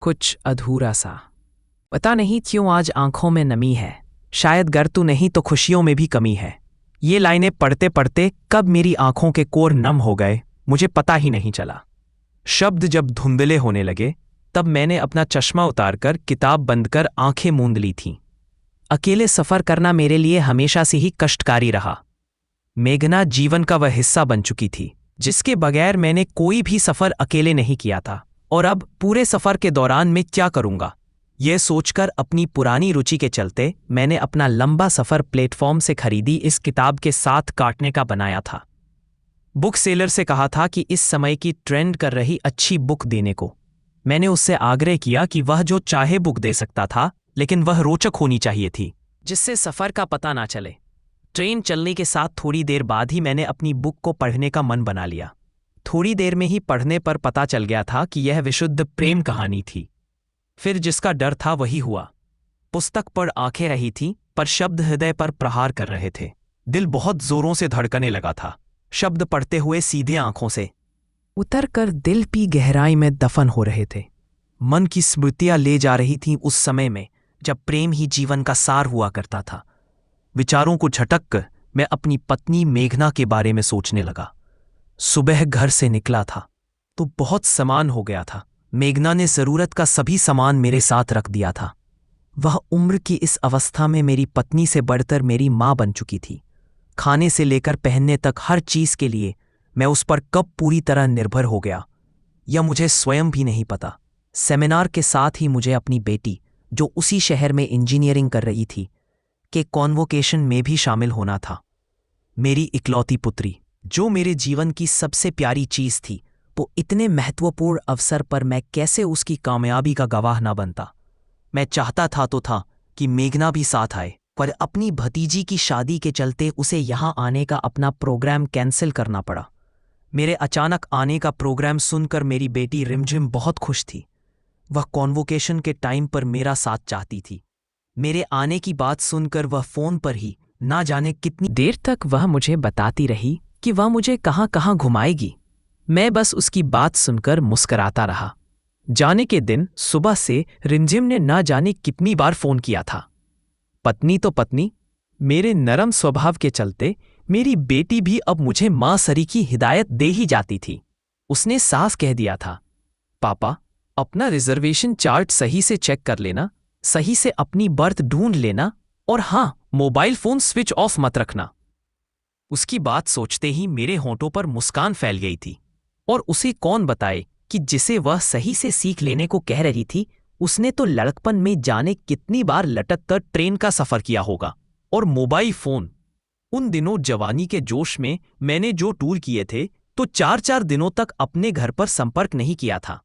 कुछ अधूरा सा। पता नहीं क्यों आज आंखों में नमी है। शायद गर तू नहीं तो खुशियों में भी कमी है। ये लाइनें पढ़ते पढ़ते कब मेरी आंखों के कोर नम हो गए मुझे पता ही नहीं चला। शब्द जब धुंधले होने लगे तब मैंने अपना चश्मा उतारकर किताब बंद कर आंखें मूंद ली थीं। अकेले सफर करना मेरे लिए हमेशा से ही कष्टकारी रहा। मेघना जीवन का वह हिस्सा बन चुकी थी जिसके बगैर मैंने कोई भी सफर अकेले नहीं किया था। और अब पूरे सफर के दौरान मैं क्या करूंगा, यह सोचकर अपनी पुरानी रुचि के चलते मैंने अपना लंबा सफर प्लेटफॉर्म से खरीदी इस किताब के साथ काटने का बनाया था। बुक सेलर से कहा था कि इस समय की ट्रेंड कर रही अच्छी बुक देने को। मैंने उससे आग्रह किया कि वह जो चाहे बुक दे सकता था, लेकिन वह रोचक होनी चाहिए थी जिससे सफर का पता ना चले। ट्रेन चलने के साथ थोड़ी देर बाद ही मैंने अपनी बुक को पढ़ने का मन बना लिया। थोड़ी देर में ही पढ़ने पर पता चल गया था कि यह विशुद्ध प्रेम कहानी थी। फिर जिसका डर था वही हुआ। पुस्तक पर आंखें रही थीं, पर शब्द हृदय पर प्रहार कर रहे थे। दिल बहुत जोरों से धड़कने लगा था। शब्द पढ़ते हुए सीधे आंखों से उतर कर दिल की गहराई में दफन हो रहे थे। मन की स्मृतियां ले जा रही थीं उस समय में जब प्रेम ही जीवन का सार हुआ करता था। विचारों को झटक कर मैं अपनी पत्नी मेघना के बारे में सोचने लगा। सुबह घर से निकला था तो बहुत सामान हो गया था। मेघना ने जरूरत का सभी सामान मेरे साथ रख दिया था। वह उम्र की इस अवस्था में मेरी पत्नी से बढ़कर मेरी मां बन चुकी थी। खाने से लेकर पहनने तक हर चीज के लिए मैं उस पर कब पूरी तरह निर्भर हो गया यह मुझे स्वयं भी नहीं पता। सेमिनार के साथ ही मुझे अपनी बेटी, जो उसी शहर में इंजीनियरिंग कर रही थी, के कॉन्वोकेशन में भी शामिल होना था। मेरी इकलौती पुत्री, जो मेरे जीवन की सबसे प्यारी चीज थी, वो इतने महत्वपूर्ण अवसर पर मैं कैसे उसकी कामयाबी का गवाह न बनता। मैं चाहता था तो था कि मेघना भी साथ आए, पर अपनी भतीजी की शादी के चलते उसे यहां आने का अपना प्रोग्राम कैंसिल करना पड़ा। मेरे अचानक आने का प्रोग्राम सुनकर मेरी बेटी रिमझिम बहुत खुश थी। वह कॉन्वोकेशन के टाइम पर मेरा साथ चाहती थी। मेरे आने की बात सुनकर वह फोन पर ही ना जाने कितनी देर तक वह मुझे बताती रही कि वह मुझे कहां कहां घुमाएगी। मैं बस उसकी बात सुनकर मुस्कराता रहा। जाने के दिन सुबह से रिमझिम ने ना जाने कितनी बार फोन किया था। पत्नी तो पत्नी, मेरे नरम स्वभाव के चलते मेरी बेटी भी अब मुझे मां सरी की हिदायत दे ही जाती थी। उसने साफ कह दिया था, पापा अपना रिजर्वेशन चार्ट सही से चेक कर लेना, सही से अपनी बर्थ ढूंढ लेना, और हां, मोबाइल फोन स्विच ऑफ मत रखना। उसकी बात सोचते ही मेरे होंठों पर मुस्कान फैल गई थी। और उसे कौन बताए कि जिसे वह सही से सीख लेने को कह रही थी, उसने तो लड़कपन में जाने कितनी बार लटक कर ट्रेन का सफर किया होगा। और मोबाइल फोन, उन दिनों जवानी के जोश में मैंने जो टूर किए थे तो 4-4 दिनों तक अपने घर पर संपर्क नहीं किया था।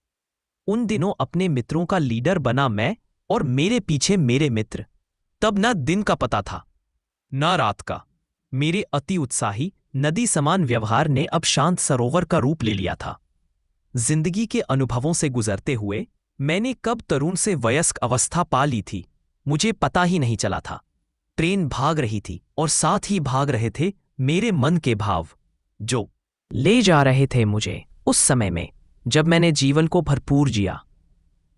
उन दिनों अपने मित्रों का लीडर बना मैं और मेरे पीछे मेरे मित्र। तब ना दिन का पता था ना रात का। मेरे अति उत्साही नदी समान व्यवहार ने अब शांत सरोवर का रूप ले लिया था। जिंदगी के अनुभवों से गुजरते हुए मैंने कब तरुण से वयस्क अवस्था पा ली थी, मुझे पता ही नहीं चला था। ट्रेन भाग रही थी और साथ ही भाग रहे थे मेरे मन के भाव, जो ले जा रहे थे मुझे उस समय में जब मैंने जीवन को भरपूर जिया।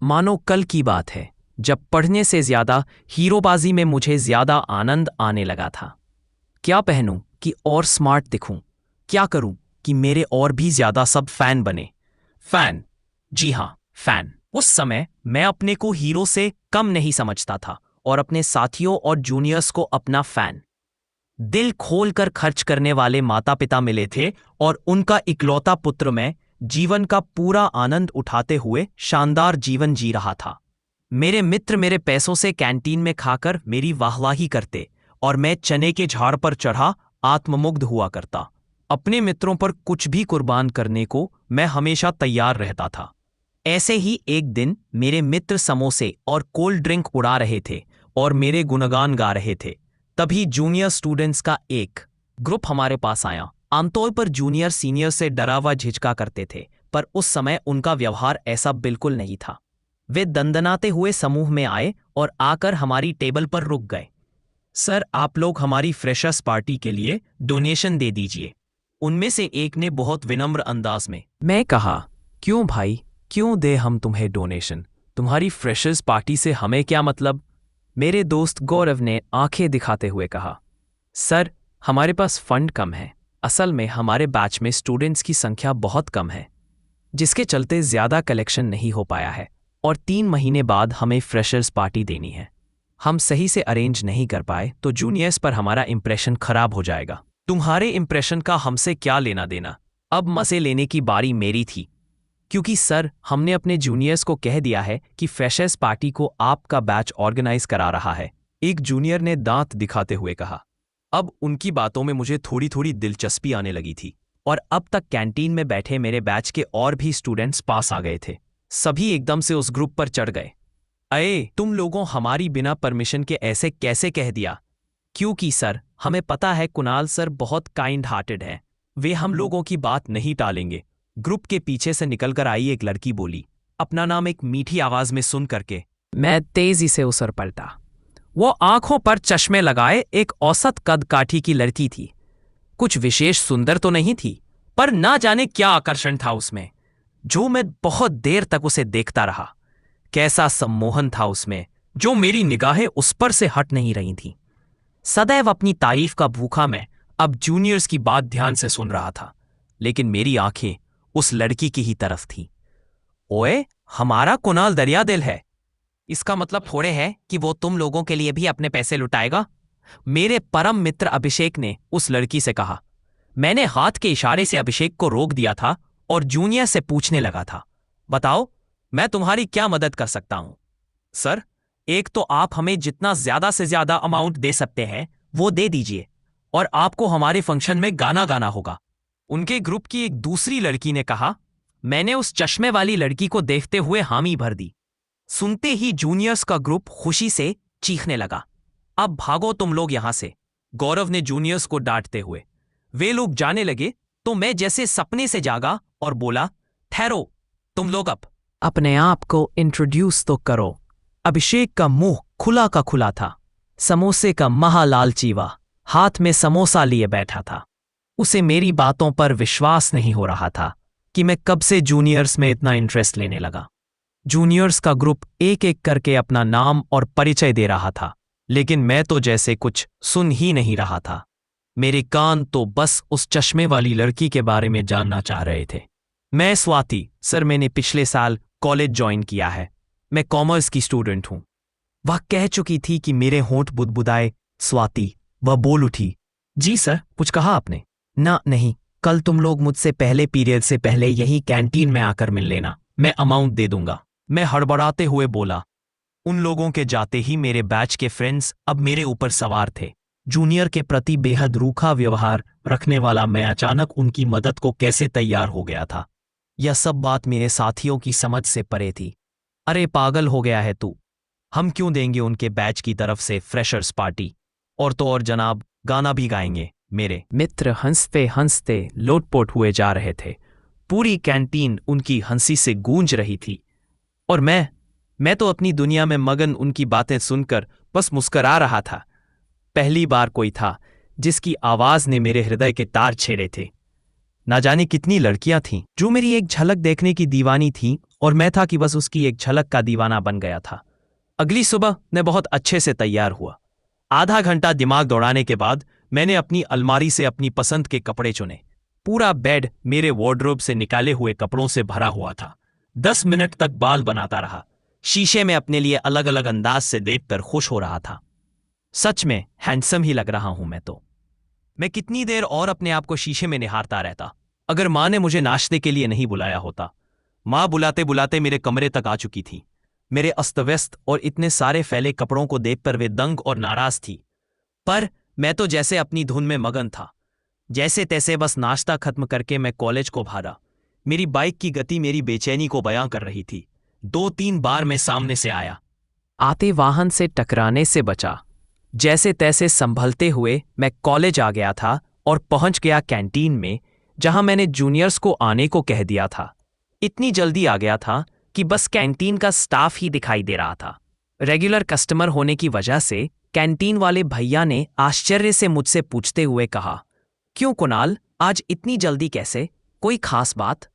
मानो कल की बात है जब पढ़ने से ज्यादा हीरोबाजी में मुझे ज्यादा आनंद आने लगा था। क्या पहनूं कि और स्मार्ट दिखूं, क्या करूं कि मेरे और भी ज्यादा सब फैन बने। फैन, जी हां, फैन। उस समय मैं अपने को हीरो से कम नहीं समझता था और अपने साथियों और जूनियर्स को अपना फैन। दिल खोलकर खर्च करने वाले माता पिता मिले थे और उनका इकलौता पुत्र मैं जीवन का पूरा आनंद उठाते हुए शानदार जीवन जी रहा था। मेरे मित्र मेरे पैसों से कैंटीन में खाकर मेरी वाहवाही करते और मैं चने के झाड़ पर चढ़ा आत्ममुग्ध हुआ करता। अपने मित्रों पर कुछ भी कुर्बान करने को मैं हमेशा तैयार रहता था। ऐसे ही एक दिन मेरे मित्र समोसे और कोल्ड ड्रिंक उड़ा रहे थे और मेरे गुणगान गा रहे थे। तभी जूनियर स्टूडेंट्स का एक ग्रुप हमारे पास आया। आमतौर पर जूनियर सीनियर से डरा व झिझका करते थे, पर उस समय उनका व्यवहार ऐसा बिल्कुल नहीं था। वे दंदनाते हुए समूह में आए और आकर हमारी टेबल पर रुक गए। सर, आप लोग हमारी फ्रेशर्स पार्टी के लिए डोनेशन दे दीजिए, उनमें से एक ने बहुत विनम्र अंदाज में। मैं कहा, क्यों भाई, क्यों दे हम तुम्हें डोनेशन? तुम्हारी फ्रेशर्स पार्टी से हमें क्या मतलब? मेरे दोस्त गौरव ने आंखें दिखाते हुए कहा। सर, हमारे पास फंड कम है। असल में हमारे बैच में स्टूडेंट्स की संख्या बहुत कम है, जिसके चलते ज्यादा कलेक्शन नहीं हो पाया है और 3 महीने बाद हमें फ्रेशर्स पार्टी देनी है। हम सही से अरेंज नहीं कर पाए तो जूनियर्स पर हमारा इंप्रेशन खराब हो जाएगा। तुम्हारे इंप्रेशन का हमसे क्या लेना देना? अब मजे लेने की बारी मेरी थी, क्योंकि सर हमने अपने जूनियर्स को कह दिया है कि फ्रेशर्स पार्टी को आपका बैच ऑर्गेनाइज करा रहा है, एक जूनियर ने दांत दिखाते हुए कहा। अब उनकी बातों में मुझे थोड़ी थोड़ी दिलचस्पी आने लगी थी और अब तक कैंटीन में बैठे मेरे बैच के और भी स्टूडेंट्स पास आ गए थे। सभी एकदम से उस ग्रुप पर चढ़ गए। अये, तुम लोगों हमारी बिना परमिशन के ऐसे कैसे कह दिया? क्योंकि सर हमें पता है कुणाल सर बहुत काइंड हार्टेड हैं, वे हम लोगों की बात नहीं टालेंगे। ग्रुप के पीछे से निकलकर आई एक लड़की बोली, अपना नाम एक मीठी आवाज में सुन करके। मैं तेजी से उस पर पलटा। वो आंखों पर चश्मे लगाए एक औसत कद काठी की लड़की थी। कुछ विशेष सुंदर तो नहीं थी, पर ना जाने क्या आकर्षण था उसमें, जो मैं बहुत देर तक उसे देखता रहा। कैसा सम्मोहन था उसमें, जो मेरी निगाहें उस पर से हट नहीं रही थीं। सदैव अपनी तारीफ का भूखा मैं अब जूनियर्स की बात ध्यान से सुन रहा था, लेकिन मेरी आंखें उस लड़की की ही तरफ थीं। ओए, हमारा कुणाल दरियादिल है, इसका मतलब थोड़े है कि वो तुम लोगों के लिए भी अपने पैसे लुटाएगा? मेरे परम मित्र अभिषेक ने उस लड़की से कहा। मैंने हाथ के इशारे से अभिषेक को रोक दिया था और जूनियर से पूछने लगा था, बताओ मैं तुम्हारी क्या मदद कर सकता हूं? सर, एक तो आप हमें जितना ज्यादा से ज्यादा अमाउंट दे सकते हैं वो दे दीजिए, और आपको हमारे फंक्शन में गाना गाना होगा। उनके ग्रुप की एक दूसरी लड़की ने कहा। मैंने उस चश्मे वाली लड़की को देखते हुए हामी भर दी। सुनते ही जूनियर्स का ग्रुप खुशी से चीखने लगा। अब भागो तुम लोग यहां से, गौरव ने जूनियर्स को डांटते हुए। वे लोग जाने लगे तो मैं जैसे सपने से जागा और बोला, ठहरो तुम लोग, अब अपने आप को इंट्रोड्यूस तो करो। अभिषेक का मुंह खुला का खुला था। समोसे का महालालचीवा हाथ में समोसा लिए बैठा था। उसे मेरी बातों पर विश्वास नहीं हो रहा था कि मैं कब से जूनियर्स में इतना इंटरेस्ट लेने लगा। जूनियर्स का ग्रुप एक एक करके अपना नाम और परिचय दे रहा था, लेकिन मैं तो जैसे कुछ सुन ही नहीं रहा था। मेरे कान तो बस उस चश्मे वाली लड़की के बारे में जानना चाह रहे थे। मैं स्वाति, सर मैंने पिछले साल कॉलेज ज्वाइन किया है, मैं कॉमर्स की स्टूडेंट हूं। वह कह चुकी थी कि मेरे होंठ बुदबुदाए। स्वाति, वह बोल उठी। जी सर, कुछ कहा आपने? ना नहीं, कल तुम लोग मुझसे पहले पीरियड से पहले यही कैंटीन में आकर मिल लेना, मैं अमाउंट दे दूंगा, मैं हड़बड़ाते हुए बोला। उन लोगों के जाते ही मेरे बैच के फ्रेंड्स अब मेरे ऊपर सवार थे। जूनियर के प्रति बेहद रूखा व्यवहार रखने वाला मैं अचानक उनकी मदद को कैसे तैयार हो गया था। यह सब बात मेरे साथियों की समझ से परे थी। अरे पागल हो गया है तू, हम क्यों देंगे उनके बैच की तरफ से फ्रेशर्स पार्टी? और तो और जनाब, गाना भी गाएंगे। मेरे मित्र हंसते हंसते लोटपोट हुए जा रहे थे। पूरी कैंटीन उनकी हंसी से गूंज रही थी और मैं तो अपनी दुनिया में मगन उनकी बातें सुनकर बस मुस्करा रहा था। पहली बार कोई था जिसकी आवाज ने मेरे हृदय के तार छेड़े थे। ना जाने कितनी लड़कियां थीं जो मेरी एक झलक देखने की दीवानी थीं, और मैं था कि बस उसकी एक झलक का दीवाना बन गया था। अगली सुबह मैं बहुत अच्छे से तैयार हुआ। आधा घंटा दिमाग दौड़ाने के बाद मैंने अपनी अलमारी से अपनी पसंद के कपड़े चुने। पूरा बेड मेरे वार्डरोब से निकाले हुए कपड़ों से भरा हुआ था। 10 मिनट तक बाल बनाता रहा। शीशे में अपने लिए अलग अलग अंदाज से देखकर खुश हो रहा था। सच में हैंडसम ही लग रहा हूं मैं तो। मैं कितनी देर और अपने आप को शीशे में निहारता रहता, अगर माँ ने मुझे नाश्ते के लिए नहीं बुलाया होता। माँ बुलाते बुलाते मेरे कमरे तक आ चुकी थी। मेरे अस्तव्यस्त और इतने सारे फैले कपड़ों को देखकर वे दंग और नाराज थी, पर मैं तो जैसे अपनी धुन में मगन था। जैसे तैसे बस नाश्ता खत्म करके मैं कॉलेज को भागा। मेरी बाइक की गति मेरी बेचैनी को बयां कर रही थी। 2-3 बार मैं सामने से आया, आते वाहन से टकराने से बचा। जैसे तैसे संभलते हुए मैं कॉलेज आ गया था और पहुंच गया कैंटीन में, जहां मैंने जूनियर्स को आने को कह दिया था। इतनी जल्दी आ गया था कि बस कैंटीन का स्टाफ ही दिखाई दे रहा था। रेगुलर कस्टमर होने की वजह से कैंटीन वाले भैया ने आश्चर्य से मुझसे पूछते हुए कहा, क्यों कुणाल, आज इतनी जल्दी कैसे, कोई खास बात?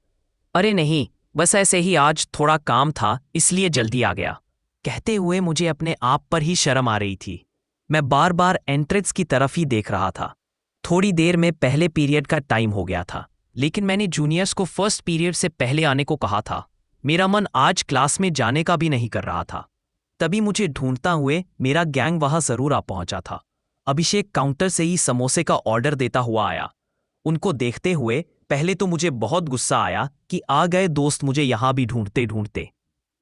अरे नहीं, बस ऐसे ही आज थोड़ा काम था इसलिए जल्दी आ गया। कहते हुए मुझे अपने आप पर ही शर्म आ रही थी। मैं बार बार एंट्रेंस की तरफ ही देख रहा था। थोड़ी देर में पहले पीरियड का टाइम हो गया था, लेकिन मैंने जूनियर्स को फर्स्ट पीरियड से पहले आने को कहा था। मेरा मन आज क्लास में जाने का भी नहीं कर रहा था। तभी मुझे ढूंढता हुए मेरा गैंग वहां जरूर आ पहुंचा था। अभिषेक काउंटर से ही समोसे का ऑर्डर देता हुआ आया। उनको देखते हुए पहले तो मुझे बहुत गुस्सा आया कि आ गए दोस्त मुझे यहां भी ढूंढते ढूंढते।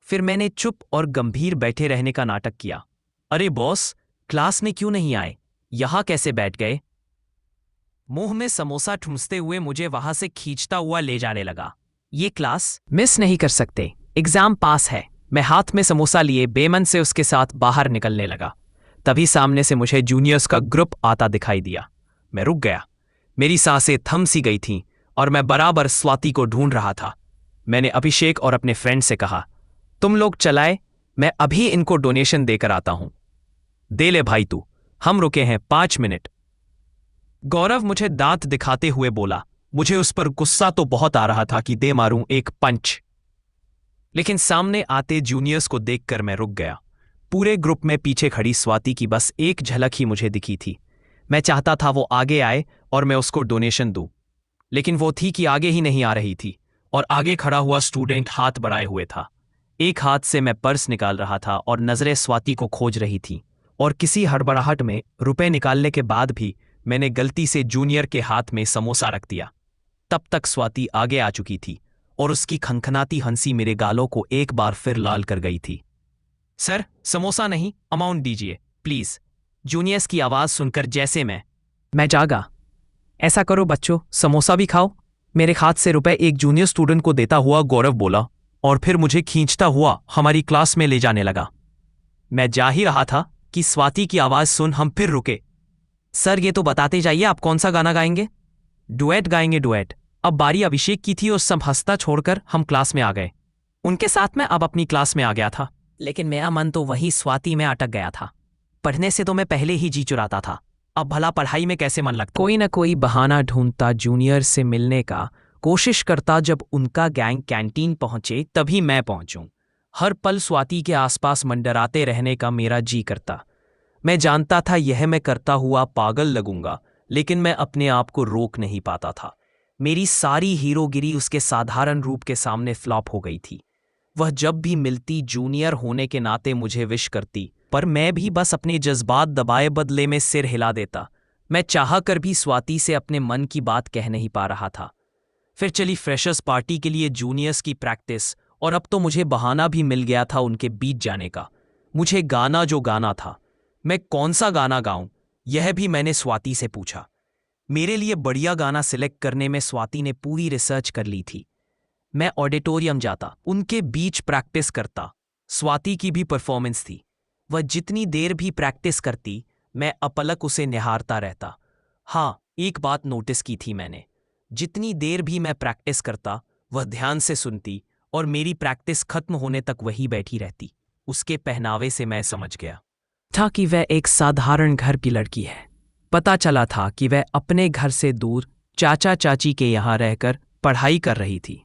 फिर मैंने चुप और गंभीर बैठे रहने का नाटक किया। अरे बॉस, क्लास में क्यों नहीं आए? यहां कैसे बैठ गए? मुंह में समोसा ठूंसते हुए मुझे वहां से खींचता हुआ ले जाने लगा। ये क्लास मिस नहीं कर सकते, एग्जाम पास है। मैं हाथ में समोसा लिए बेमन से उसके साथ बाहर निकलने लगा। तभी सामने से मुझे जूनियर्स का ग्रुप आता दिखाई दिया। मैं रुक गया। मेरी सांसें थम सी गई थीं और मैं बराबर स्वाति को ढूंढ रहा था। मैंने अभिषेक और अपने फ्रेंड से कहा, तुम लोग चलाए, मैं अभी इनको डोनेशन देकर आता हूं। दे ले भाई तू, हम रुके हैं 5 मिनट। गौरव मुझे दांत दिखाते हुए बोला। मुझे उस पर गुस्सा तो बहुत आ रहा था कि दे मारूं एक पंच, लेकिन सामने आते जूनियर्स को देखकर मैं रुक गया। पूरे ग्रुप में पीछे खड़ी स्वाति की बस एक झलक ही मुझे दिखी थी। मैं चाहता था वो आगे आए और मैं उसको डोनेशन दूं, लेकिन वो थी कि आगे ही नहीं आ रही थी और आगे खड़ा हुआ स्टूडेंट हाथ बढ़ाए हुए था। एक हाथ से मैं पर्स निकाल रहा था और नजरें स्वाति को खोज रही थी, और किसी हड़बड़ाहट में रुपए निकालने के बाद भी मैंने गलती से जूनियर के हाथ में समोसा रख दिया। तब तक स्वाति आगे आ चुकी थी और उसकी खनखनाती हंसी मेरे गालों को एक बार फिर लाल कर गई थी। सर, समोसा नहीं, अमाउंट दीजिए प्लीज। जूनियर्स की आवाज सुनकर जैसे मैं जागा। ऐसा करो बच्चों, समोसा भी खाओ। मेरे हाथ से रुपए एक जूनियर स्टूडेंट को देता हुआ गौरव बोला और फिर मुझे खींचता हुआ हमारी क्लास में ले जाने लगा। मैं जा ही रहा था कि स्वाति की आवाज सुन हम फिर रुके। सर, ये तो बताते जाइए आप कौन सा गाना गाएंगे? डुएट गाएंगे, डुएट। अब बारी अभिषेक की थी और सब हंसता छोड़कर हम क्लास में आ गए। उनके साथ मैं अब अपनी क्लास में आ गया था, लेकिन मेरा मन तो वही स्वाति में अटक गया था। पढ़ने से तो मैं पहले ही जी चुराता था, अब भला पढ़ाई में कैसे मन लगता? कोई ना कोई बहाना ढूंढता जूनियर से मिलने का, कोशिश करता जब उनका गैंग कैंटीन पहुंचे तभी मैं पहुंचूं। हर पल स्वाति के आसपास मंडराते रहने का मेरा जी करता। मैं जानता था यह मैं करता हुआ पागल लगूंगा, लेकिन मैं अपने आप को रोक नहीं पाता था। मेरी सारी हीरोगिरी उसके साधारण रूप के सामने फ्लॉप हो गई थी। वह जब भी मिलती जूनियर होने के नाते मुझे विश करती, पर मैं भी बस अपने जज्बात दबाए बदले में सिर हिला देता। मैं चाह कर भी स्वाति से अपने मन की बात कह नहीं पा रहा था। फिर चली फ्रेशर्स पार्टी के लिए जूनियर्स की प्रैक्टिस, और अब तो मुझे बहाना भी मिल गया था उनके बीच जाने का। मुझे गाना जो गाना था, मैं कौन सा गाना गाऊं, यह भी मैंने स्वाति से पूछा। मेरे लिए बढ़िया गाना सिलेक्ट करने में स्वाति ने पूरी रिसर्च कर ली थी। मैं ऑडिटोरियम जाता, उनके बीच प्रैक्टिस करता। स्वाति की भी परफॉर्मेंस थी। वह जितनी देर भी प्रैक्टिस करती, मैं अपलक उसे निहारता रहता। हाँ, एक बात नोटिस की थी मैंने, जितनी देर भी मैं प्रैक्टिस करता, वह ध्यान से सुनती और मेरी प्रैक्टिस खत्म होने तक वही बैठी रहती। उसके पहनावे से मैं समझ गया था कि वह एक साधारण घर की लड़की है। पता चला था कि वह अपने घर से दूर चाचा चाची के यहाँ रहकर पढ़ाई कर रही थी।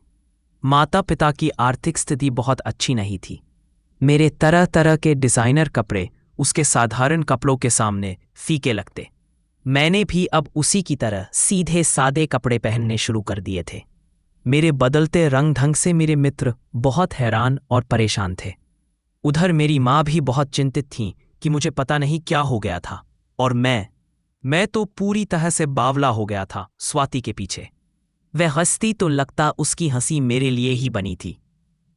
माता पिता की आर्थिक स्थिति बहुत अच्छी नहीं थी। मेरे तरह तरह के डिज़ाइनर कपड़े उसके साधारण कपड़ों के सामने फीके लगते। मैंने भी अब उसी की तरह सीधे सादे कपड़े पहनने शुरू कर दिए थे। मेरे बदलते रंग ढंग से मेरे मित्र बहुत हैरान और परेशान थे। उधर मेरी माँ भी बहुत चिंतित थी कि मुझे पता नहीं क्या हो गया था, और मैं तो पूरी तरह से बावला हो गया था स्वाति के पीछे। वह हंसती तो लगता उसकी हंसी मेरे लिए ही बनी थी।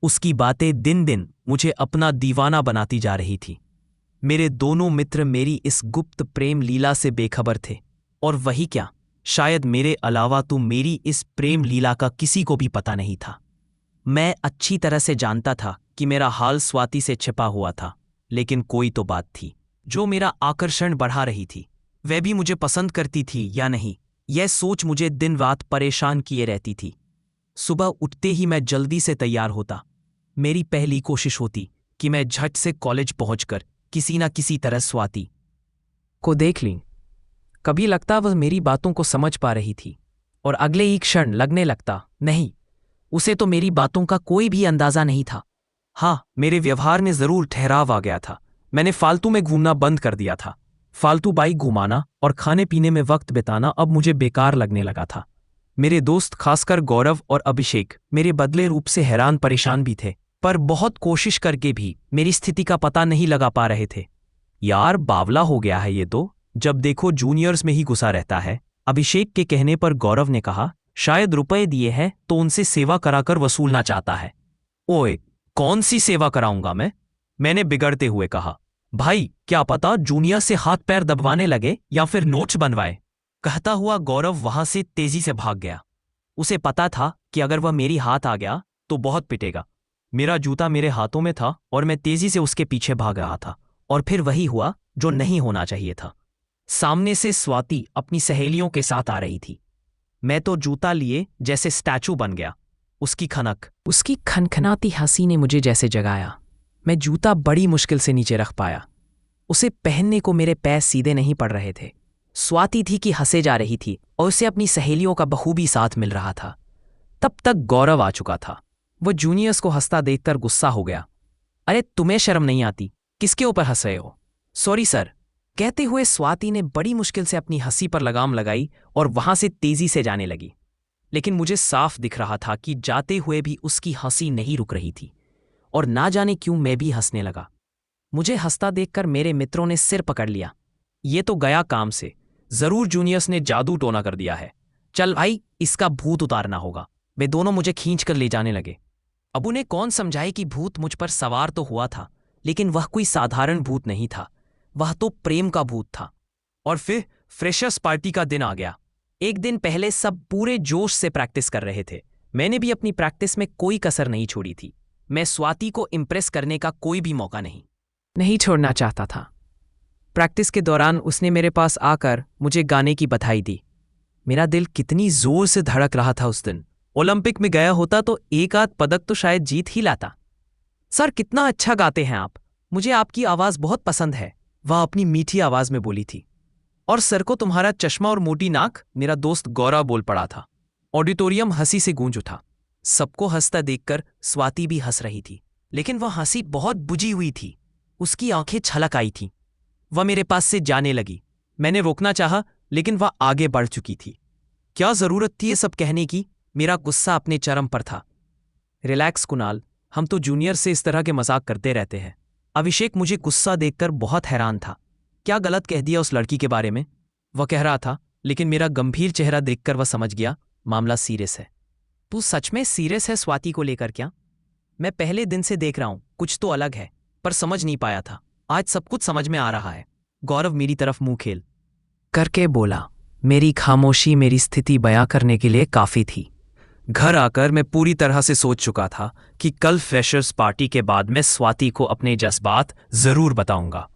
उसकी बातें दिन दिन मुझे अपना दीवाना बनाती जा रही थी। मेरे दोनों मित्र मेरी इस गुप्त प्रेम लीला से बेखबर थे, और वही क्या, शायद मेरे अलावा तो मेरी इस प्रेम लीला का किसी को भी पता नहीं था। मैं अच्छी तरह से जानता था कि मेरा हाल स्वाति से छिपा हुआ था, लेकिन कोई तो बात थी जो मेरा आकर्षण बढ़ा रही थी। वह भी मुझे पसंद करती थी या नहीं, यह सोच मुझे दिन रात परेशान किए रहती थी। सुबह उठते ही मैं जल्दी से तैयार होता। मेरी पहली कोशिश होती कि मैं झट से कॉलेज पहुंचकर किसी न किसी तरह स्वाति को देख लीं। कभी लगता वह मेरी बातों को समझ पा रही थी, और अगले ही क्षण लगने लगता नहीं, उसे तो मेरी बातों का कोई भी अंदाजा नहीं था। हाँ, मेरे व्यवहार में जरूर ठहराव आ गया था। मैंने फालतू में घूमना बंद कर दिया था। फालतू बाइक घुमाना और खाने पीने में वक्त बिताना अब मुझे बेकार लगने लगा था। मेरे दोस्त, खासकर गौरव और अभिषेक, मेरे बदले रूप से हैरान परेशान भी थे, पर बहुत कोशिश करके भी मेरी स्थिति का पता नहीं लगा पा रहे थे। यार, बावला हो गया है ये तो, जब देखो जूनियर्स में ही घुसा रहता है। अभिषेक के कहने पर गौरव ने कहा, शायद रुपए दिए हैं तो उनसे सेवा कराकर वसूलना चाहता है। ओए, कौन सी सेवा कराऊंगा मैंने बिगड़ते हुए कहा। भाई, क्या पता जूनियर से हाथ पैर दबवाने लगे या फिर नोट्स बनवाए। कहता हुआ गौरव वहां से तेजी से भाग गया। उसे पता था कि अगर वह मेरी हाथ आ गया तो बहुत पिटेगा। मेरा जूता मेरे हाथों में था और मैं तेजी से उसके पीछे भाग रहा था, और फिर वही हुआ जो नहीं होना चाहिए था। सामने से स्वाति अपनी सहेलियों के साथ आ रही थी। मैं तो जूता लिए जैसे स्टैचू बन गया। उसकी खनखनाती हंसी ने मुझे जैसे जगाया। मैं जूता बड़ी मुश्किल से नीचे रख पाया। उसे पहनने को मेरे पैर सीधे नहीं पड़ रहे थे। स्वाति थी कि हंसे जा रही थी और उसे अपनी सहेलियों का बखूबी साथ मिल रहा था। तब तक गौरव आ चुका था। वो जूनियर्स को हंसता देखकर गुस्सा हो गया। अरे, तुम्हें शर्म नहीं आती? किसके ऊपर हंस रहे हो? सॉरी सर, कहते हुए स्वाति ने बड़ी मुश्किल से अपनी हंसी पर लगाम लगाई और वहां से तेजी से जाने लगी। लेकिन मुझे साफ दिख रहा था कि जाते हुए भी उसकी हंसी नहीं रुक रही थी, और ना जाने क्यों मैं भी हंसने लगा। मुझे हंसता देखकर मेरे मित्रों ने सिर पकड़ लिया। ये तो गया काम से, जरूर जूनियर्स ने जादू टोना कर दिया है। चल भाई, इसका भूत उतारना होगा। वे दोनों मुझे खींच कर ले जाने लगे। अब उन्हें कौन समझाए कि भूत मुझ पर सवार तो हुआ था, लेकिन वह कोई साधारण भूत नहीं था। वह तो प्रेम का भूत था। और फिर फ्रेशर्स पार्टी का दिन आ गया। एक दिन पहले सब पूरे जोश से प्रैक्टिस कर रहे थे। मैंने भी अपनी प्रैक्टिस में कोई कसर नहीं छोड़ी थी। मैं स्वाति को इम्प्रेस करने का कोई भी मौका नहीं छोड़ना चाहता था। प्रैक्टिस के दौरान उसने मेरे पास आकर मुझे गाने की बधाई दी। मेरा दिल कितनी जोर से धड़क रहा था उस दिन। ओलंपिक में गया होता तो एक आध पदक तो शायद जीत ही लाता। सर, कितना अच्छा गाते हैं आप। मुझे आपकी आवाज बहुत पसंद है, वह अपनी मीठी आवाज में बोली थी। और सर को तुम्हारा चश्मा और मोटी नाक, मेरा दोस्त गौरव बोल पड़ा था। ऑडिटोरियम हंसी से गूंज उठा। सबको हंसता देखकर स्वाति भी हंस रही थी, लेकिन वह हंसी बहुत बुझी हुई थी। उसकी आंखें छलक आई थीं। वह मेरे पास से जाने लगी। मैंने रोकना चाहा, लेकिन वह आगे बढ़ चुकी थी। क्या जरूरत थी ये सब कहने की? मेरा गुस्सा अपने चरम पर था। रिलैक्स कुणाल, हम तो जूनियर से इस तरह के मजाक करते रहते हैं। अभिषेक मुझे गुस्सा देखकर बहुत हैरान था। क्या गलत कह दिया उस लड़की के बारे में? वह कह रहा था, लेकिन मेरा गंभीर चेहरा देखकर वह समझ गया मामला सीरियस है। तू सच में सीरियस है स्वाति को लेकर क्या? मैं पहले दिन से देख रहा हूं, कुछ तो अलग है, पर समझ नहीं पाया था। आज सब कुछ समझ में आ रहा है। गौरव मेरी तरफ मुंह खेल करके बोला। मेरी खामोशी मेरी स्थिति बयां करने के लिए काफी थी। घर आकर मैं पूरी तरह से सोच चुका था कि कल फ्रेशर्स पार्टी के बाद मैं स्वाति को अपने जज्बात जरूर बताऊंगा।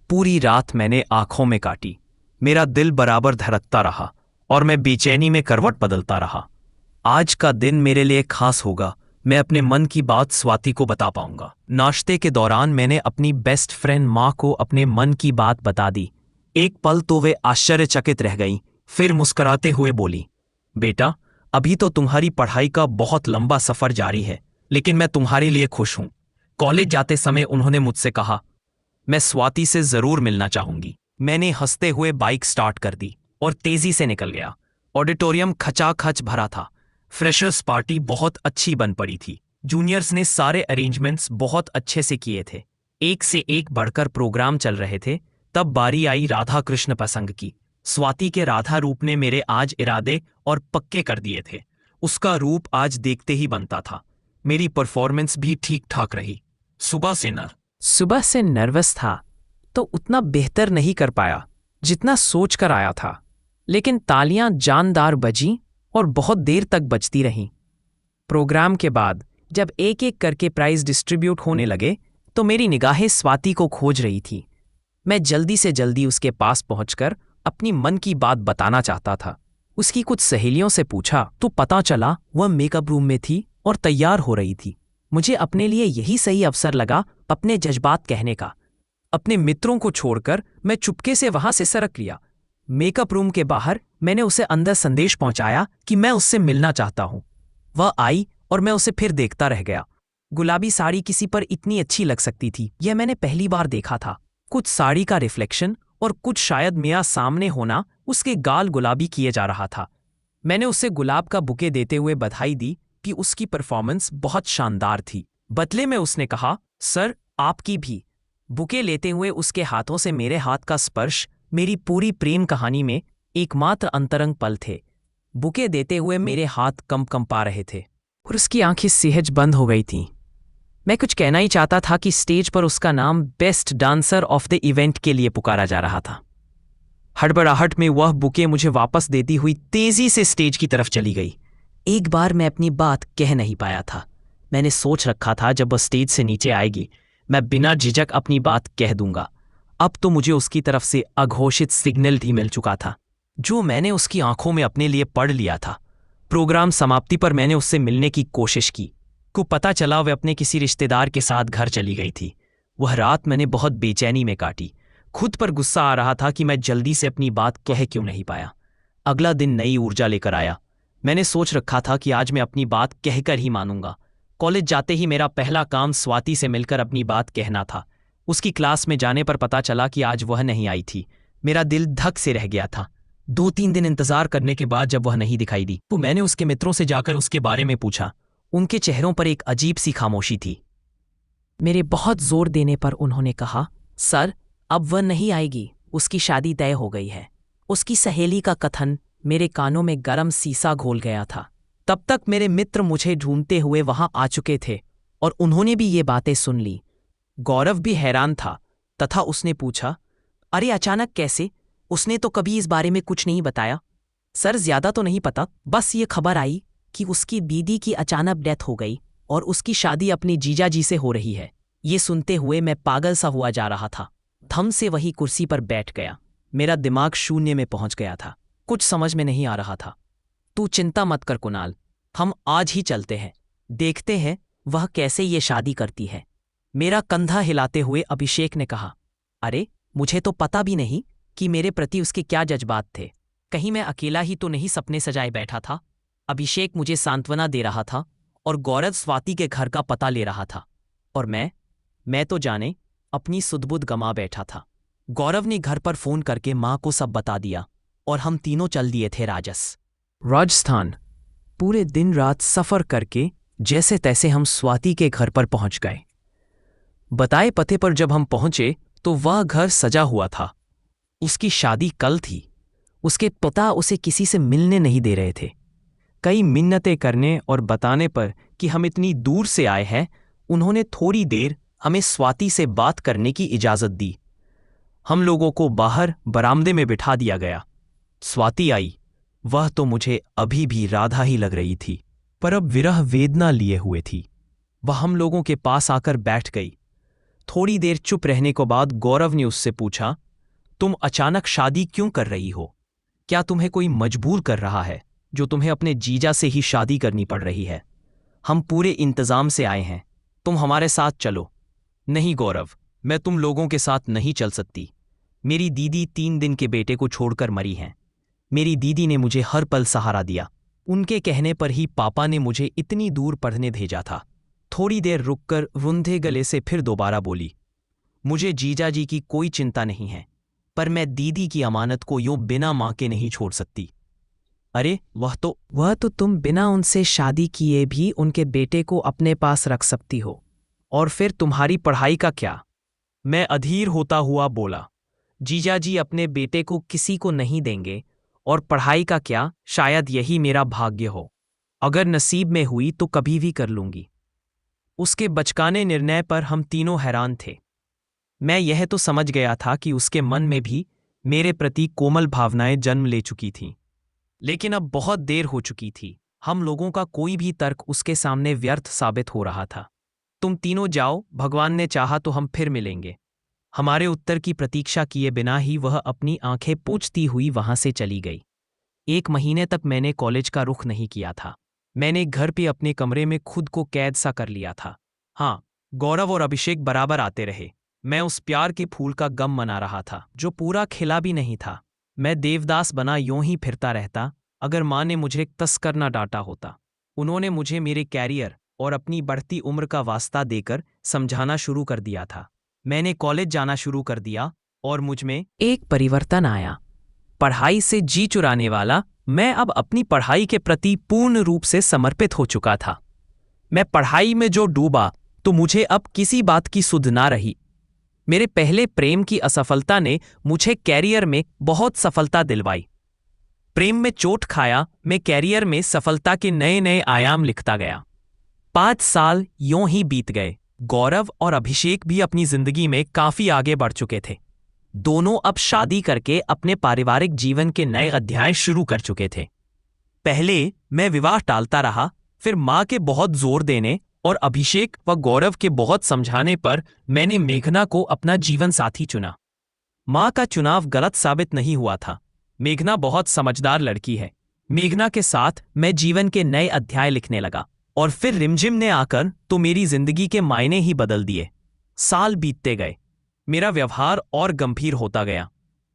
पूरी रात मैंने आंखों में काटी। मेरा दिल बराबर धड़कता रहा और मैं बेचैनी में करवट बदलता रहा। आज का दिन मेरे लिए खास होगा। मैं अपने मन की बात स्वाति को बता पाऊंगा। नाश्ते के दौरान मैंने अपनी बेस्ट फ्रेंड माँ को अपने मन की बात बता दी। एक पल तो वे आश्चर्यचकित रह गई, फिर मुस्कुराते हुए बोली, बेटा, अभी तो तुम्हारी पढ़ाई का बहुत लंबा सफर जारी है, लेकिन मैं तुम्हारे लिए खुश हूं। कॉलेज जाते समय उन्होंने मुझसे कहा, मैं स्वाति से जरूर मिलना चाहूंगी। मैंने हंसते हुए बाइक स्टार्ट कर दी और तेजी से निकल गया। ऑडिटोरियम खचाखच भरा था। फ्रेशर्स पार्टी बहुत अच्छी बन पड़ी थी। जूनियर्स ने सारे अरेंजमेंट्स बहुत अच्छे से किए थे। एक से एक बढ़कर प्रोग्राम चल रहे थे। तब बारी आई राधा कृष्ण प्रसंग की। स्वाति के राधा रूप ने मेरे आज इरादे और पक्के कर दिए थे। उसका रूप आज देखते ही बनता था। मेरी परफॉर्मेंस भी ठीक ठाक रही। सुबह से नर्वस था तो उतना बेहतर नहीं कर पाया जितना सोच कर आया था, लेकिन तालियां जानदार बजीं और बहुत देर तक बजती रहीं। प्रोग्राम के बाद जब एक एक करके प्राइज डिस्ट्रीब्यूट होने लगे तो मेरी निगाहें स्वाति को खोज रही थी। मैं जल्दी से जल्दी उसके पास पहुंचकर अपनी मन की बात बताना चाहता था। उसकी कुछ सहेलियों से पूछा तो पता चला वह मेकअप रूम में थी और तैयार हो रही थी। मुझे अपने लिए यही सही अवसर लगा अपने जज्बात कहने का। अपने मित्रों को छोड़कर मैं चुपके से वहां से सरक लिया। मेकअप रूम के बाहर मैंने उसे अंदर संदेश पहुंचाया कि मैं उससे मिलना चाहता हूं। वह आई और मैं उसे फिर देखता रह गया। गुलाबी साड़ी किसी पर इतनी अच्छी लग सकती थी, यह मैंने पहली बार देखा था। कुछ साड़ी का रिफ्लेक्शन और कुछ शायद मेरा सामने होना उसके गाल गुलाबी किए जा रहा था। मैंने उसे गुलाब का बुके देते हुए बधाई दी कि उसकी परफॉर्मेंस बहुत शानदार थी। बदले में उसने कहा, सर आपकी भी। बुके लेते हुए उसके हाथों से मेरे हाथ का स्पर्श मेरी पूरी प्रेम कहानी में एकमात्र अंतरंग पल थे। बुके देते हुए मेरे हाथ कंपा रहे थे और उसकी आंखें सहज बंद हो गई थीं। मैं कुछ कहना ही चाहता था कि स्टेज पर उसका नाम best dancer of the event के लिए पुकारा जा रहा था। हड़बड़ाहट में वह बुके मुझे वापस देती हुई तेजी से स्टेज की तरफ चली गई। एक बार मैं अपनी बात कह नहीं पाया था। मैंने सोच रखा था जब वह स्टेज से नीचे आएगी मैं बिना झिझक अपनी बात कह दूंगा। अब तो मुझे उसकी तरफ से अघोषित सिग्नल भी मिल चुका था, जो मैंने उसकी आंखों में अपने लिए पढ़ लिया था। प्रोग्राम समाप्ति पर मैंने उससे मिलने की कोशिश की। को पता चला वह अपने किसी रिश्तेदार के साथ घर चली गई थी। वह रात मैंने बहुत बेचैनी में काटी। खुद पर गुस्सा आ रहा था कि मैं जल्दी से अपनी बात कह क्यों नहीं पाया। अगला दिन नई ऊर्जा लेकर आया। मैंने सोच रखा था कि आज मैं अपनी बात कहकर ही मानूंगा। कॉलेज जाते ही मेरा पहला काम स्वाति से मिलकर अपनी बात कहना था। उसकी क्लास में जाने पर पता चला कि आज वह नहीं आई थी। मेरा दिल धक से रह गया था। 2-3 दिन इंतजार करने के बाद जब वह नहीं दिखाई दी तो मैंने उसके मित्रों से जाकर उसके बारे में पूछा। उनके चेहरों पर एक अजीब सी खामोशी थी। मेरे बहुत जोर देने पर उन्होंने कहा, सर अब वह नहीं आएगी, उसकी शादी तय हो गई है। उसकी सहेली का कथन मेरे कानों में गरम सीसा घोल गया था। तब तक मेरे मित्र मुझे ढूंढते हुए वहां आ चुके थे और उन्होंने भी ये बातें सुन ली। गौरव भी हैरान था तथा उसने पूछा, अरे अचानक कैसे? उसने तो कभी इस बारे में कुछ नहीं बताया। सर ज्यादा तो नहीं पता, बस ये खबर आई कि उसकी दीदी की अचानक डेथ हो गई और उसकी शादी अपने जीजा जी से हो रही है। ये सुनते हुए मैं पागल सा हुआ जा रहा था। धम से वही कुर्सी पर बैठ गया। मेरा दिमाग शून्य में पहुंच गया था। कुछ समझ में नहीं आ रहा था। तू चिंता मत कर कुणाल, हम आज ही चलते हैं, देखते हैं वह कैसे ये शादी करती है। मेरा कंधा हिलाते हुए अभिषेक ने कहा, अरे मुझे तो पता भी नहीं कि मेरे प्रति उसके क्या जज्बात थे। कहीं मैं अकेला ही तो नहीं सपने सजाए बैठा था। अभिषेक मुझे सांत्वना दे रहा था और गौरव स्वाति के घर का पता ले रहा था और मैं तो जाने अपनी सुध-बुध गंवा बैठा था। गौरव ने घर पर फोन करके मां को सब बता दिया और हम तीनों चल दिए थे राजस्थान। पूरे दिन रात सफर करके जैसे तैसे हम स्वाति के घर पर पहुंच गए। बताए पते पर जब हम पहुंचे तो वह घर सजा हुआ था। उसकी शादी कल थी। उसके पिता उसे किसी से मिलने नहीं दे रहे थे। कई मिन्नतें करने और बताने पर कि हम इतनी दूर से आए हैं, उन्होंने थोड़ी देर हमें स्वाति से बात करने की इजाजत दी। हम लोगों को बाहर बरामदे में बिठा दिया गया। स्वाति आई। वह तो मुझे अभी भी राधा ही लग रही थी, पर अब विरह वेदना लिए हुए थी। वह हम लोगों के पास आकर बैठ गई। थोड़ी देर चुप रहने के बाद गौरव ने उससे पूछा, तुम अचानक शादी क्यों कर रही हो? क्या तुम्हें कोई मजबूर कर रहा है जो तुम्हें अपने जीजा से ही शादी करनी पड़ रही है? हम पूरे इंतजाम से आए हैं, तुम हमारे साथ चलो। नहीं गौरव, मैं तुम लोगों के साथ नहीं चल सकती। मेरी दीदी 3 दिन के बेटे को छोड़कर मरी हैं। मेरी दीदी ने मुझे हर पल सहारा दिया। उनके कहने पर ही पापा ने मुझे इतनी दूर पढ़ने भेजा था। थोड़ी देर रुककर रुंधे गले से फिर दोबारा बोली, मुझे जीजा जी की कोई चिंता नहीं है, पर मैं दीदी की अमानत को यूं बिना मां के नहीं छोड़ सकती। अरे वह तो तुम बिना उनसे शादी किए भी उनके बेटे को अपने पास रख सकती हो। और फिर तुम्हारी पढ़ाई का क्या? मैं अधीर होता हुआ बोला, जीजा जी अपने बेटे को किसी को नहीं देंगे और पढ़ाई का क्या, शायद यही मेरा भाग्य हो। अगर नसीब में हुई तो कभी भी कर लूंगी। उसके बचकाने निर्णय पर हम तीनों हैरान थे। मैं यह तो समझ गया था कि उसके मन में भी मेरे प्रति कोमल भावनाएं जन्म ले चुकी थीं, लेकिन अब बहुत देर हो चुकी थी। हम लोगों का कोई भी तर्क उसके सामने व्यर्थ साबित हो रहा था। तुम तीनों जाओ, भगवान ने चाहा तो हम फिर मिलेंगे। हमारे उत्तर की प्रतीक्षा किए बिना ही वह अपनी आंखें पोंछती हुई वहां से चली गई। 1 महीने तक मैंने कॉलेज का रुख नहीं किया था। मैंने घर पे अपने कमरे में खुद को कैद सा कर लिया था। हाँ, गौरव और अभिषेक बराबर आते रहे। मैं उस प्यार के फूल का गम मना रहा था जो पूरा खिला भी नहीं था। मैं देवदास बना यूं ही फिरता रहता अगर माँ ने मुझे तस्कर न डांटा होता। उन्होंने मुझे मेरे कैरियर और अपनी बढ़ती उम्र का वास्ता देकर समझाना शुरू कर दिया था। मैंने कॉलेज जाना शुरू कर दिया और मुझ में एक परिवर्तन आया। पढ़ाई से जी चुराने वाला मैं अब अपनी पढ़ाई के प्रति पूर्ण रूप से समर्पित हो चुका था। मैं पढ़ाई में जो डूबा तो मुझे अब किसी बात की सुध ना रही। मेरे पहले प्रेम की असफलता ने मुझे कैरियर में बहुत सफलता दिलवाई। प्रेम में चोट खाया मैं कैरियर में सफलता के नए नए आयाम लिखता गया। 5 साल यूं ही बीत गए। गौरव और अभिषेक भी अपनी जिंदगी में काफी आगे बढ़ चुके थे। दोनों अब शादी करके अपने पारिवारिक जीवन के नए अध्याय शुरू कर चुके थे। पहले मैं विवाह टालता रहा, फिर मां के बहुत जोर देने और अभिषेक व गौरव के बहुत समझाने पर मैंने मेघना को अपना जीवन साथी चुना। मां का चुनाव गलत साबित नहीं हुआ था। मेघना बहुत समझदार लड़की है। मेघना के साथ मैं जीवन के नए अध्याय लिखने लगा और फिर रिमझिम ने आकर तो मेरी जिंदगी के मायने ही बदल दिए। साल बीतते गए, मेरा व्यवहार और गंभीर होता गया।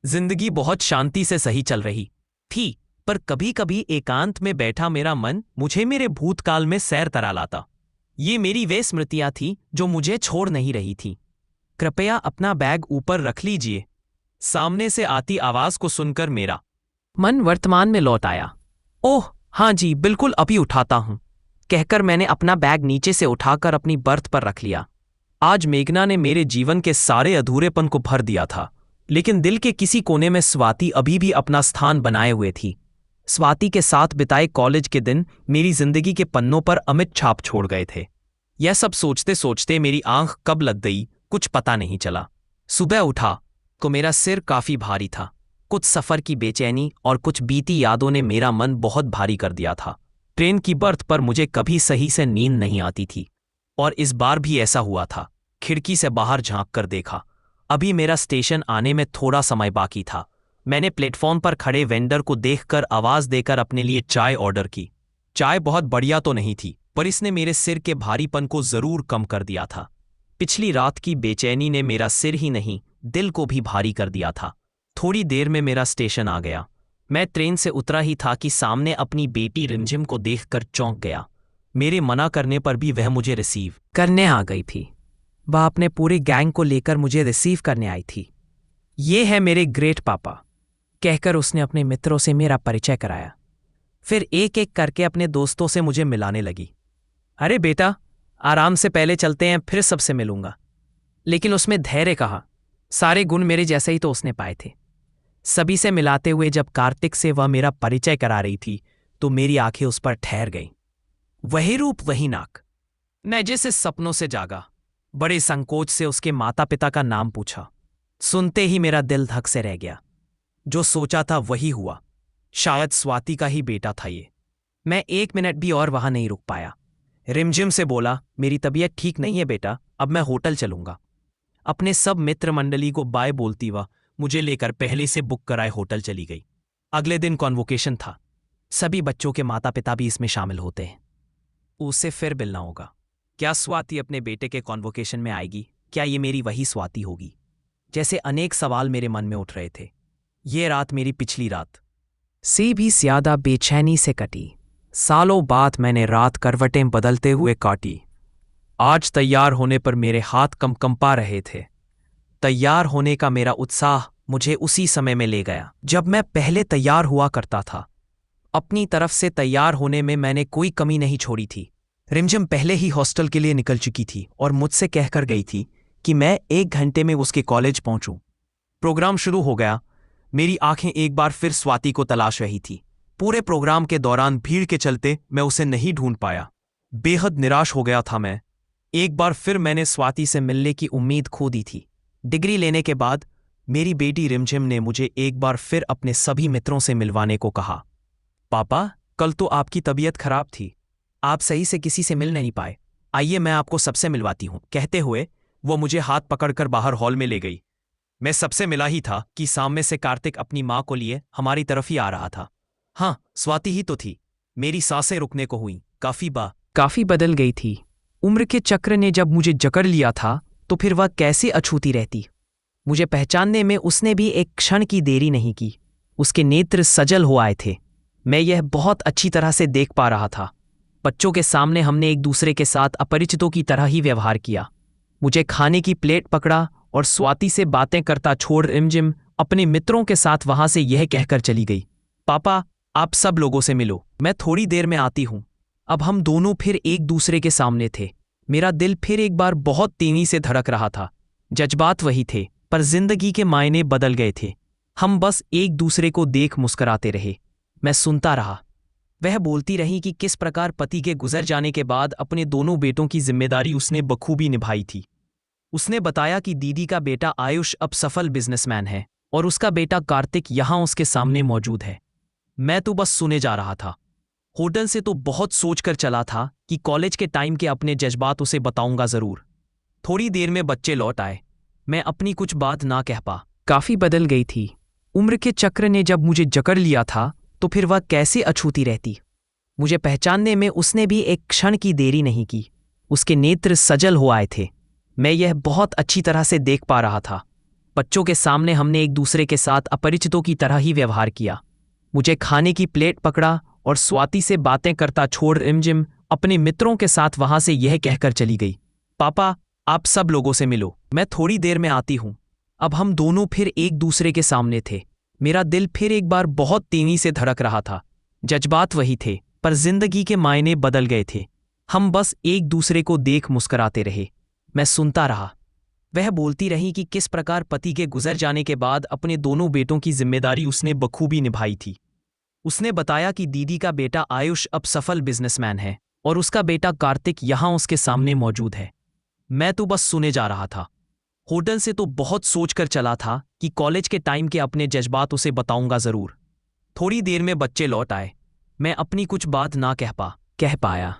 जिंदगी बहुत शांति से सही चल रही थी, पर कभी कभी एकांत में बैठा मेरा मन मुझे मेरे भूतकाल में सैर करा लाता। ये मेरी वे स्मृतियां थी जो मुझे छोड़ नहीं रही थी। कृपया अपना बैग ऊपर रख लीजिए। सामने से आती आवाज को सुनकर मेरा मन वर्तमान में लौट आया। ओह हाँ जी, बिल्कुल अभी उठाता हूं, कहकर मैंने अपना बैग नीचे से उठाकर अपनी बर्थ पर रख लिया। आज मेघना ने मेरे जीवन के सारे अधूरेपन को भर दिया था, लेकिन दिल के किसी कोने में स्वाति अभी भी अपना स्थान बनाए हुए थी। स्वाति के साथ बिताए कॉलेज के दिन मेरी जिंदगी के पन्नों पर अमिट छाप छोड़ गए थे। यह सब सोचते सोचते मेरी आंख कब लग गई कुछ पता नहीं चला। सुबह उठा तो मेरा सिर काफी भारी था। कुछ सफर की बेचैनी और कुछ बीती यादों ने मेरा मन बहुत भारी कर दिया था। ट्रेन की बर्थ पर मुझे कभी सही से नींद नहीं आती थी और इस बार भी ऐसा हुआ था। खिड़की से बाहर झांक कर देखा, अभी मेरा स्टेशन आने में थोड़ा समय बाकी था। मैंने प्लेटफॉर्म पर खड़े वेंडर को देखकर आवाज देकर अपने लिए चाय ऑर्डर की। चाय बहुत बढ़िया तो नहीं थी, पर इसने मेरे सिर के भारीपन को जरूर कम कर दिया था। पिछली रात की बेचैनी ने मेरा सिर ही नहीं दिल को भी भारी कर दिया था। थोड़ी देर में मेरा स्टेशन आ गया। मैं ट्रेन से उतरा ही था कि सामने अपनी बेटी रिमझिम को देखकर चौंक गया। मेरे मना करने पर भी वह मुझे रिसीव करने आ गई थी। वह अपने पूरे गैंग को लेकर मुझे रिसीव करने आई थी। ये है मेरे ग्रेट पापा, कहकर उसने अपने मित्रों से मेरा परिचय कराया। फिर एक एक करके अपने दोस्तों से मुझे मिलाने लगी। अरे बेटा, आराम से पहले चलते हैं, फिर सबसे मिलूंगा। लेकिन उसमें धैर्य कहा। सारे गुण मेरे जैसे ही तो उसने पाए थे। सभी से मिलाते हुए जब कार्तिक से वह मेरा परिचय करा रही थी तो मेरी आंखें उस पर ठहर गईं। वही रूप वही नाक। मैं जैसे सपनों से जागा। बड़े संकोच से उसके माता पिता का नाम पूछा। सुनते ही मेरा दिल धक से रह गया। जो सोचा था वही हुआ। शायद स्वाति का ही बेटा था ये। मैं 1 मिनट भी और वहां नहीं रुक पाया। रिमझिम से बोला, मेरी तबीयत ठीक नहीं है बेटा, अब मैं होटल चलूंगा। अपने सब मित्र मंडली को बाय बोलती वह मुझे लेकर पहले से बुक कराए होटल चली गई। अगले दिन कॉन्वोकेशन था। सभी बच्चों के माता पिता भी इसमें शामिल होते हैं। उसे फिर मिलना होगा। क्या स्वाति अपने बेटे के कॉन्वोकेशन में आएगी? क्या ये मेरी वही स्वाति होगी? जैसे अनेक सवाल मेरे मन में उठ रहे थे। ये रात मेरी पिछली रात से भी ज्यादा बेचैनी से कटी। सालों बाद मैंने रात करवटें बदलते हुए काटी। आज तैयार होने पर मेरे हाथ कंपा रहे थे। तैयार होने का मेरा उत्साह मुझे उसी समय में ले गया जब मैं पहले तैयार हुआ करता था। अपनी तरफ से तैयार होने में मैंने कोई कमी नहीं छोड़ी थी। रिमझिम पहले ही हॉस्टल के लिए निकल चुकी थी और मुझसे कहकर गई थी कि मैं 1 घंटे में उसके कॉलेज पहुंचूं। प्रोग्राम शुरू हो गया। मेरी आंखें एक बार फिर स्वाति को तलाश रही थी। पूरे प्रोग्राम के दौरान भीड़ के चलते मैं उसे नहीं ढूंढ पाया। बेहद निराश हो गया था मैं। एक बार फिर मैंने स्वाति से मिलने की उम्मीद खो दी थी। डिग्री लेने के बाद मेरी बेटी रिमझिम ने मुझे एक बार फिर अपने सभी मित्रों से मिलवाने को कहा। पापा, कल तो आपकी तबीयत खराब थी, आप सही से किसी से मिल नहीं पाए। आइए मैं आपको सबसे मिलवाती हूं, कहते हुए वो मुझे हाथ पकड़कर बाहर हॉल में ले गई। मैं सबसे मिला ही था कि सामने से कार्तिक अपनी मां को लिए हमारी तरफ ही आ रहा था। हाँ, स्वाति ही तो थी। मेरी सांसें रुकने को हुई। काफी बदल गई थी। उम्र के चक्र ने जब मुझे जकड़ लिया था तो फिर वह कैसे अछूती रहती। मुझे पहचानने में उसने भी एक क्षण की देरी नहीं की। उसके नेत्र सजल हो आए थे। मैं यह बहुत अच्छी तरह से देख पा रहा था, बच्चों के सामने हमने एक दूसरे के साथ अपरिचितों की तरह ही व्यवहार किया। मुझे खाने की प्लेट पकड़ा और स्वाति से बातें करता छोड़ रिमझिम अपने मित्रों के साथ वहां से यह कहकर चली गई, पापा आप सब लोगों से मिलो, मैं थोड़ी देर में आती हूं। अब हम दोनों फिर एक दूसरे के सामने थे। मेरा दिल फिर एक बार बहुत तेजी से धड़क रहा था। जज्बात वही थे, पर जिंदगी के मायने बदल गए थे। हम बस एक दूसरे को देख मुस्कुराते रहे। मैं सुनता रहा। वह बोलती रही कि किस प्रकार पति के गुजर जाने के बाद अपने दोनों बेटों की जिम्मेदारी उसने बखूबी निभाई थी। उसने बताया कि दीदी का बेटा आयुष अब सफल बिजनेसमैन है और उसका बेटा कार्तिक यहां उसके सामने मौजूद है। मैं तो बस सुने जा रहा था। होटल से तो बहुत सोचकर चला था कि कॉलेज के टाइम के अपने जज्बात उसे बताऊंगा जरूर। थोड़ी देर में बच्चे लौट आए। मैं अपनी कुछ बात ना कह पा। काफी बदल गई थी। उम्र के चक्र ने जब मुझे जकड़ लिया था तो फिर वह कैसे अछूती रहती। मुझे पहचानने में उसने भी एक क्षण की देरी नहीं की। उसके नेत्र सजल हो आए थे। मैं यह बहुत अच्छी तरह से देख पा रहा था। बच्चों के सामने हमने एक दूसरे के साथ अपरिचितों की तरह ही व्यवहार किया। मुझे खाने की प्लेट पकड़ा और स्वाति से बातें करता छोड़ रिमझिम अपने मित्रों के साथ वहां से यह कहकर चली गई, पापा आप सब लोगों से मिलो, मैं थोड़ी देर में आती हूं। अब हम दोनों फिर एक दूसरे के सामने थे। मेरा दिल फिर एक बार बहुत तेजी से धड़क रहा था। जज्बात वही थे, पर जिंदगी के मायने बदल गए थे। हम बस एक दूसरे को देख मुस्कुराते रहे। मैं सुनता रहा। वह बोलती रही कि किस प्रकार पति के गुजर जाने के बाद अपने दोनों बेटों की जिम्मेदारी उसने बखूबी निभाई थी। उसने बताया कि दीदी का बेटा आयुष अब सफल बिजनेसमैन है और उसका बेटा कार्तिक यहां उसके सामने मौजूद है। मैं तो बस सुने जा रहा था। होटल से तो बहुत सोचकर चला था कि कॉलेज के टाइम के अपने जज्बात उसे बताऊंगा जरूर। थोड़ी देर में बच्चे लौट आए। मैं अपनी कुछ बात ना कह पाया।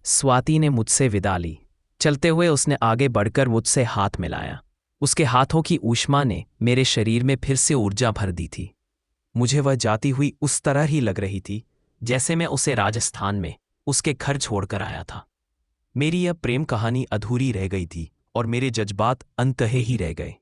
स्वाति ने मुझसे विदा ली। चलते हुए उसने आगे बढ़कर मुझसे हाथ मिलाया। उसके हाथों की ऊष्मा ने मेरे शरीर में फिर से ऊर्जा भर दी थी। मुझे वह जाती हुई उस तरह ही लग रही थी जैसे मैं उसे राजस्थान में उसके घर छोड़कर आया था। मेरी यह प्रेम कहानी अधूरी रह गई थी और मेरे जज्बात अंततः ही रह गए।